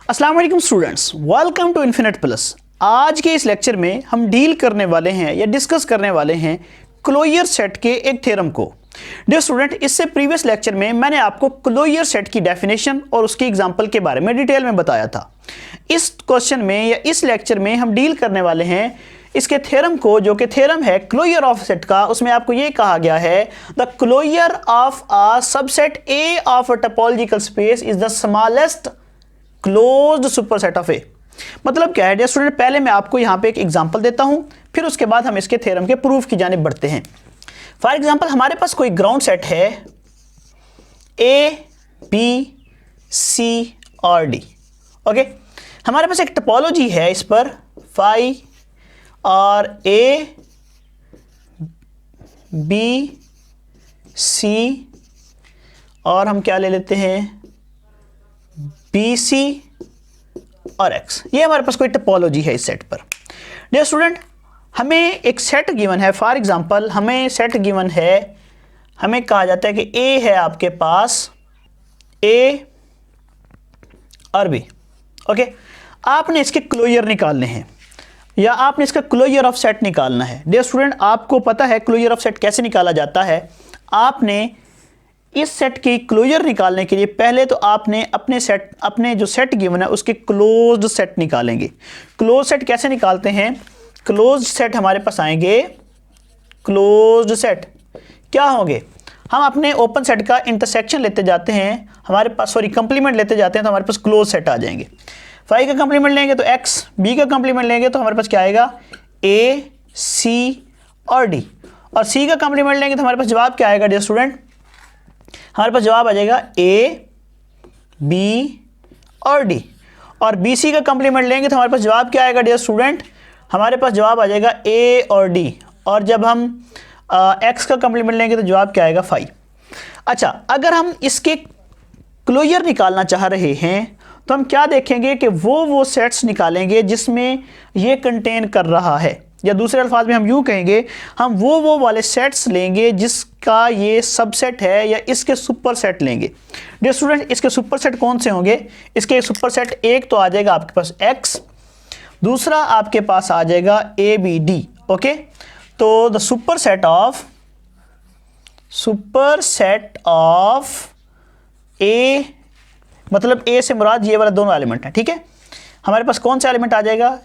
अस्सलाम वालेकुम students, welcome to infinite plus. आज के इस लेक्चर में हम डील करने वाले हैं या डिस्कस करने वाले हैं क्लोजर सेट के एक थ्योरम को। डियर स्टूडेंट, इससे प्रीवियस लेक्चर में मैंने आपको क्लोजर सेट की डेफिनेशन और उसकी एग्जांपल के बारे में डिटेल में बताया था। इस क्वेश्चन में या इस लेक्चर में हम डील करने वाले हैं इसके थ्योरम को, जो कि थ्योरम है क्लोजर ऑफ सेट का। उसमें आपको ये कहा गया है the closure of a subset A of a topological space is the smallest closed superset of A. मतलब क्या है डियर स्टूडेंट, पहले मैं आपको यहां पे एक एग्जांपल देता हूं, फिर उसके बाद हम इसके थ्योरम के प्रूफ की जानिब बढ़ते हैं। फॉर एग्जांपल, हमारे पास कोई ग्राउंड सेट है ए बी सी और डी। ओके, हमारे पास एक टोपोलॉजी है इस पर फाई और ए बी सी और हम क्या ले लेते हैं बी सी और एक्स। ये हमारे पास कोई टोपोलॉजी है इस सेट पर। डियर स्टूडेंट, हमें एक सेट गिवन है। फॉर एग्जांपल, हमें सेट गिवन है, हमें कहा जाता है कि ए है आपके पास ए और बी। ओके, आपने इसके क्लोजर निकालने हैं या आपने इसका क्लोजर ऑफ सेट निकालना है। डियर स्टूडेंट, आपको पता है क्लोजर ऑफ सेट कैसे निकाला जाता है। आपने इस सेट की क्लोजर निकालने के लिए पहले तो आपने अपने जो सेट गिवन है उसके क्लोज्ड सेट निकालेंगे। क्लोज सेट कैसे निकालते हैं? क्लोज्ड सेट हमारे पास आएंगे, क्लोज्ड सेट क्या होंगे? हम अपने ओपन सेट का इंटरसेक्शन लेते जाते हैं, हमारे पास कंप्लीमेंट लेते जाते हैं तो हमारे पास क्लोज सेट आ जाएंगे। फाई का कंप्लीमेंट लेंगे तो एक्स, बी का कंप्लीमेंट लेंगे तो हमारे पास क्या आएगा ए सी और डी, और सी का कंप्लीमेंट लेंगे तो हमारे पास जवाब क्या आएगा डियर स्टूडेंट? हमारे पास जवाब आ जाएगा ए बी और डी, और बी सी का कंप्लीमेंट लेंगे तो हमारे पास जवाब क्या आएगा डियर स्टूडेंट? हमारे पास जवाब आ जाएगा ए और डी, और जब हम एक्स का कंप्लीमेंट लेंगे तो जवाब क्या आएगा 5। अच्छा, अगर हम इसके क्लोजर निकालना चाह रहे हैं तो हम क्या देखेंगे कि वो सेट्स निकालेंगे जिसमें ये कंटेन कर रहा है, या दूसरे अल्फाज में हम यूँ कहेंगे हम वो वाले सेट्स लेंगे जिसका ये सबसेट है या इसके सुपर सेट लेंगे। डियर स्टूडेंट, इसके सुपर सेट कौन से होंगे? इसके सुपर सेट एक तो आ जाएगा आपके पास एक्स, दूसरा आपके पास आ जाएगा ए बी डी। ओके, तो the super set of A, मतलब ए से मुराद ये वाला दोनों एलिमेंट है। ठीक है, हमारे पास कौन सा एलिमेंट आ जाएगा?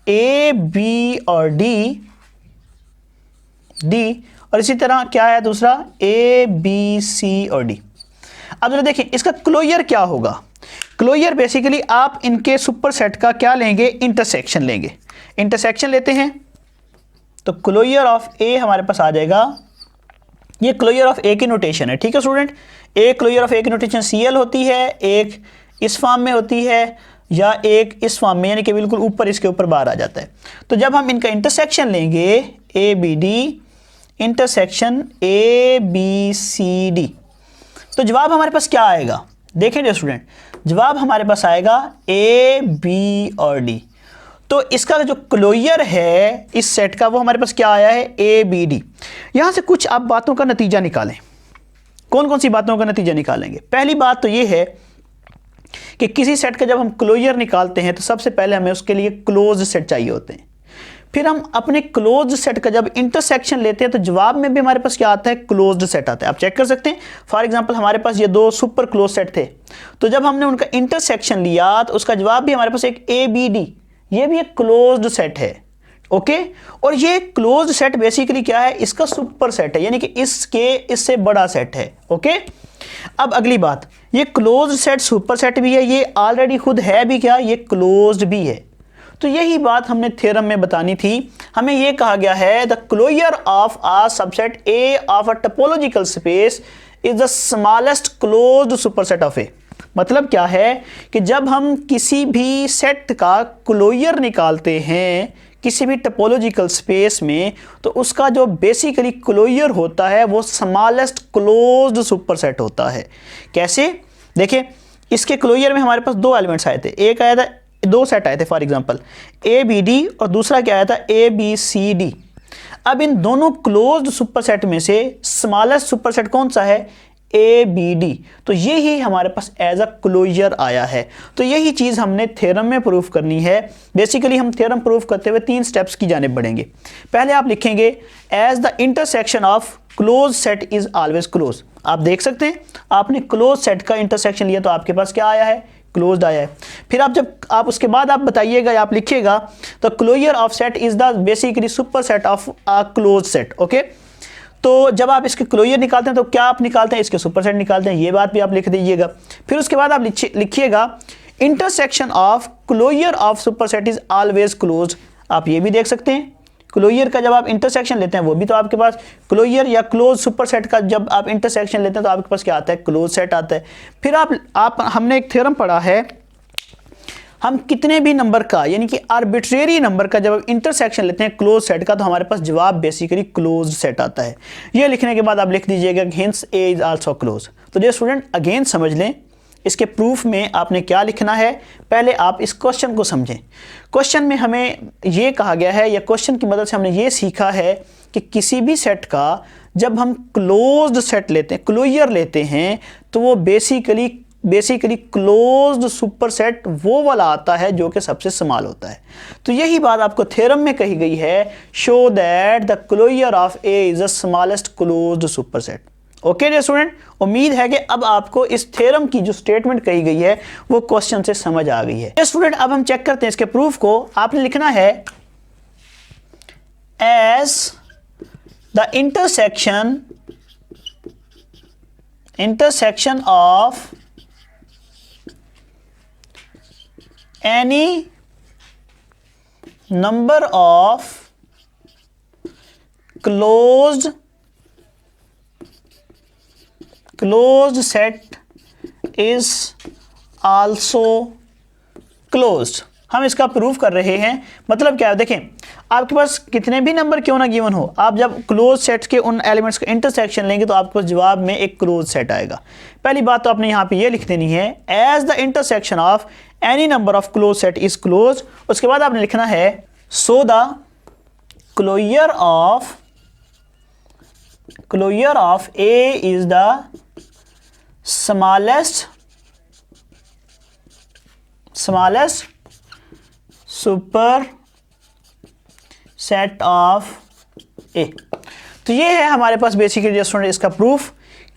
ए बी और डी, और इसी तरह क्या है दूसरा ए बी सी और डी। अब जरा देखें इसका क्लोजर क्या होगा। क्लोजर बेसिकली आप इनके सुपर सेट का क्या लेंगे? इंटरसेक्शन लेंगे। इंटरसेक्शन लेते हैं तो क्लोजर ऑफ ए हमारे पास आ जाएगा, ये क्लोजर ऑफ ए की नोटेशन है। ठीक है स्टूडेंट, एक क्लोजर ऑफ ए की नोटेशन सीएल होती है, एक इस फॉर्म में होती है या एक इस फॉर्म में, यानी कि बिल्कुल ऊपर इसके ऊपर बाहर आ जाता है। तो जब हम इनका इंटरसेक्शन लेंगे A B D intersection A B C D, तो जवाब हमारे पास क्या आएगा? देखें डियर स्टूडेंट, जवाब हमारे पास आएगा ए बी और डी। तो इसका जो क्लोजर है इस सेट का वो हमारे पास क्या आया है? A B D. यहां से कुछ आप बातों का नतीजा निकालें। कौन कौन सी बातों का नतीजा निकालेंगे? पहली बात तो ये है कि किसी सेट का जब हम क्लोजर निकालते हैं तो सबसे पहले हमें उसके लिए क्लोज सेट चाहिए होते हैं। फिर हम अपने क्लोज सेट का जब इंटरसेक्शन लेते हैं तो जवाब में भी हमारे पास क्या आता है? क्लोज्ड सेट आता है। आप चेक कर सकते हैं। फॉर एग्जांपल, हमारे पास ये दो सुपर क्लोज सेट थे, तो जब हमने उनका इंटरसेक्शन लिया तो उसका जवाब भी हमारे पास एक ए बी डी, ये भी एक क्लोज्ड सेट है। ओके, और ये क्लोज्ड सेट बेसिकली क्या है? इसका सुपर सेट है, यानी कि इससे बड़ा सेट है। ओके, अब अगली बात, ये क्लोज्ड सेट सुपर सेट भी है, ये ऑलरेडी खुद है भी क्या? ये क्लोज्ड भी है। तो यही बात हमने थ्योरम में बतानी थी। हमें ये कहा गया है the closure of a subset A of a topological space is the smallest closed superset of A. मतलब क्या है कि जब हम किसी भी सेट का क्लोजर निकालते हैं किसी भी टोपोलॉजिकल स्पेस में, तो उसका जो बेसिकली क्लोजर होता है वो स्मॉलेस्ट क्लोज्ड सुपरसेट होता है। कैसे? देखिए, इसके क्लोजर में हमारे पास दो एलिमेंट्स आए थे, एक आया था, दो सेट आए थे for example A B D, और दूसरा क्या आया था? A B C D. अब इन दोनों क्लोज्ड सुपरसेट में से स्मॉलेस्ट सुपरसेट कौन सा है? ABD, तो ये ही हमारे पास एज अ क्लोजर आया है। तो यही चीज़ हमने थ्योरम में प्रूफ करनी है। बेसिकली हम थ्योरम प्रूफ करते हुए 3 स्टेप्स की जानिब बढ़ेंगे। पहले आप लिखेंगे as the intersection of close set is always close. आप देख सकते हैं आपने क्लोज सेट का इंटरसेक्शन लिया तो आपके पास क्या आया है, क्लोज्ड आया है। फिर आप जब आप उसके बाद आप बताइएगा या आप लिखिएगा तो closure of set is the basically super set of a close set. Okay, तो जब आप इसके क्लोजर निकालते हैं तो क्या आप निकालते हैं, इसके सुपर सेट निकालते हैं। ये बात भी आप लिख दीजिएगा। फिर उसके बाद आप लिखिएगा intersection of closure of superset is always close. आप ये भी देख सकते हैं क्लोजर का जब आप इंटरसेक्शन लेते हैं वो भी तो आपके पास क्लोजर या क्लोज सुपर सेट का जब आप इंटरसेक्शन लेते हैं तो आपके पास क्या आता है, क्लोज सेट आता है। फिर आप हमने एक थ्योरम पढ़ा है, हम कितने भी नंबर का यानी कि आर्बिट्रेरी नंबर का जब इंटरसेक्शन लेते हैं क्लोज सेट का तो हमारे पास जवाब बेसिकली क्लोज सेट आता है। ये लिखने के बाद आप लिख दीजिएगा hence A is also close. तो डियर स्टूडेंट अगेन समझ लें इसके प्रूफ में आपने क्या लिखना है। पहले आप इस क्वेश्चन को समझें। क्वेश्चन में हमें ये कहा गया है या क्वेश्चन की मदद से हमने ये सीखा है कि किसी भी सेट का जब हम क्लोज्ड सेट लेते हैं, क्लोजर लेते हैं, तो वो बेसिकली क्लोज्ड सुपर सेट वो वाला आता है जो कि सबसे स्मॉल होता है। तो यही बात आपको थ्योरम में कही गई है, show that the closure of A is the smallest closed superset. Okay dear student, उम्मीद है कि अब आपको इस थ्योरम की जो स्टेटमेंट कही गई है वो क्वेश्चन से समझ आ गई है। स्टूडेंट अब हम चेक करते हैं इसके प्रूफ को। आपने लिखना है as the intersection of any number of closed set is also closed। हम इसका प्रूफ कर रहे हैं। मतलब क्या है, देखें आपके पास कितने भी नंबर क्यों ना गिवन हो, आप जब क्लोज सेट्स के उन एलिमेंट्स का इंटरसेक्शन लेंगे तो आपके पास जवाब में एक क्लोज सेट आएगा। पहली बात तो आपने यहाँ पे ये लिख देनी है as the intersection of any number of close set is close. उसके बाद आपने लिखना है so the closure of A is the smallest super set of A. तो ये है हमारे पास बेसिकली डियर स्टूडेंट इसका प्रूफ।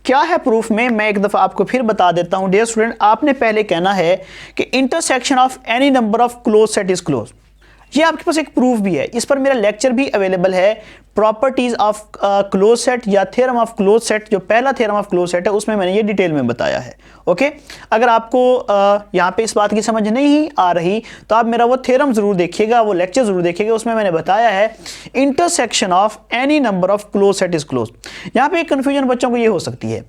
क्या है प्रूफ में मैं एक दफ़ा आपको फिर बता देता हूं। डियर स्टूडेंट आपने पहले कहना है कि intersection of any number of close set is close. ये आपके पास एक प्रूफ भी है, इस पर मेरा लेक्चर भी अवेलेबल है, प्रॉपर्टीज ऑफ क्लोज सेट या थ्योरम ऑफ क्लोज सेट। जो पहला थ्योरम ऑफ क्लोज सेट है उसमें मैंने ये डिटेल में बताया है। ओके, अगर आपको यहाँ पे इस बात की समझ नहीं आ रही तो आप मेरा वो थ्योरम जरूर देखिएगा, वो लेक्चर जरूर देखिएगा, उसमें मैंने बताया है intersection of any number of close set is close. यहाँ पे एक कन्फ्यूजन बच्चों को ये हो सकती है,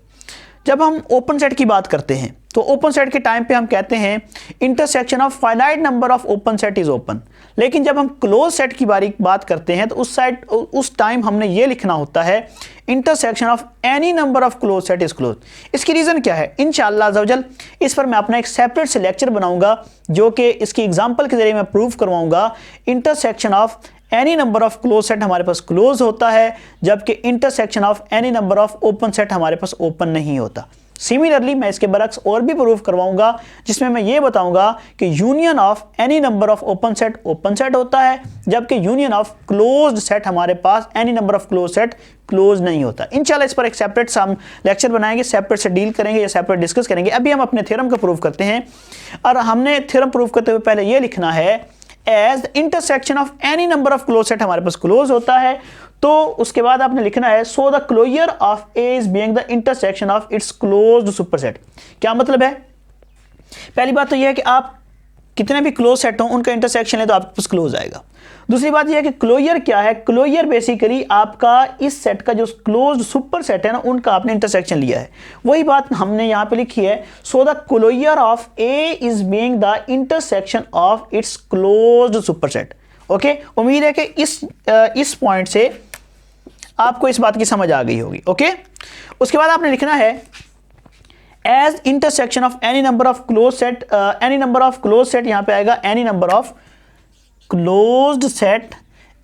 जब हम ओपन सेट की बात करते हैं तो ओपन सेट के टाइम पे हम कहते हैं intersection of finite number of open set is open, लेकिन जब हम क्लोज सेट की बात करते हैं तो उस टाइम हमने ये लिखना होता है intersection of any number of close set is close. इसकी रीज़न क्या है, इंशाअल्लाह अज़्ज़ा इस पर मैं अपना एक सेपरेट से लेक्चर बनाऊंगा जो कि इसकी एग्जाम्पल के जरिए मैं प्रूव करवाऊंगा। Intersection of any number of close set हमारे पास क्लोज होता है, जबकि intersection of any number of open set हमारे पास ओपन नहीं होता। सिमिलरली मैं इसके बरक्स और भी प्रूफ करवाऊंगा जिसमें मैं ये बताऊंगा कि union of any number of open set होता है, जबकि यूनियन ऑफ क्लोज्ड सेट हमारे पास any number of close set close नहीं होता। इंशाल्लाह इस पर एक सेपरेट सा हम लेक्चर बनाएंगे, सेपरेट से डील करेंगे या सेपरेट डिस्कस करेंगे। अभी हम अपने थ्योरम का प्रूफ करते हैं, और हमने थ्योरम प्रूफ करते हुए पहले ये लिखना है as intersection of any number of close set हमारे पास क्लोज होता है। तो उसके बाद आपने लिखना है so the closure of A is being the intersection of its closed superset. क्या मतलब है, पहली बात तो यह है कि आप कितने भी क्लोज सेट हो उनका इंटरसेक्शन है तो आपके पास क्लोज आएगा। दूसरी बात यह है कि क्लोजर क्या है, क्लोजर बेसिकली आपका इस सेट का जो क्लोज्ड सुपर सेट है ना उनका आपने इंटरसेक्शन लिया है। वही बात हमने यहाँ पे लिखी है so the closure of A is being the intersection of its closed superset. Okay, उम्मीद है कि इस पॉइंट से आपको इस बात की समझ आ गई होगी। ओके, उसके बाद आपने लिखना है as intersection of any number of close set, any number of close set यहां पे आएगा any number of closed set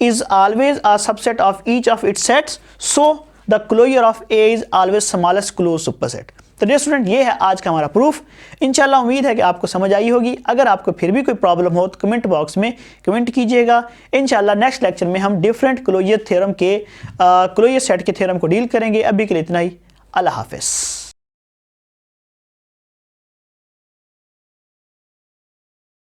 is always a subset of each of its sets, so the closure of A is always smallest close superset. तो dear student, ये है आज का हमारा proof. इंशाल्लाह उम्मीद है कि आपको समझ आई होगी। अगर आपको फिर भी कोई प्रॉब्लम हो तो कमेंट बॉक्स में कमेंट कीजिएगा। इंशाल्लाह नेक्स्ट लेक्चर में हम डिफरेंट क्लोजर थ्योरम के क्लोजर सेट के थ्योरम को डील करेंगे। अभी के लिए इतना ही। अल्लाह हाफिज़।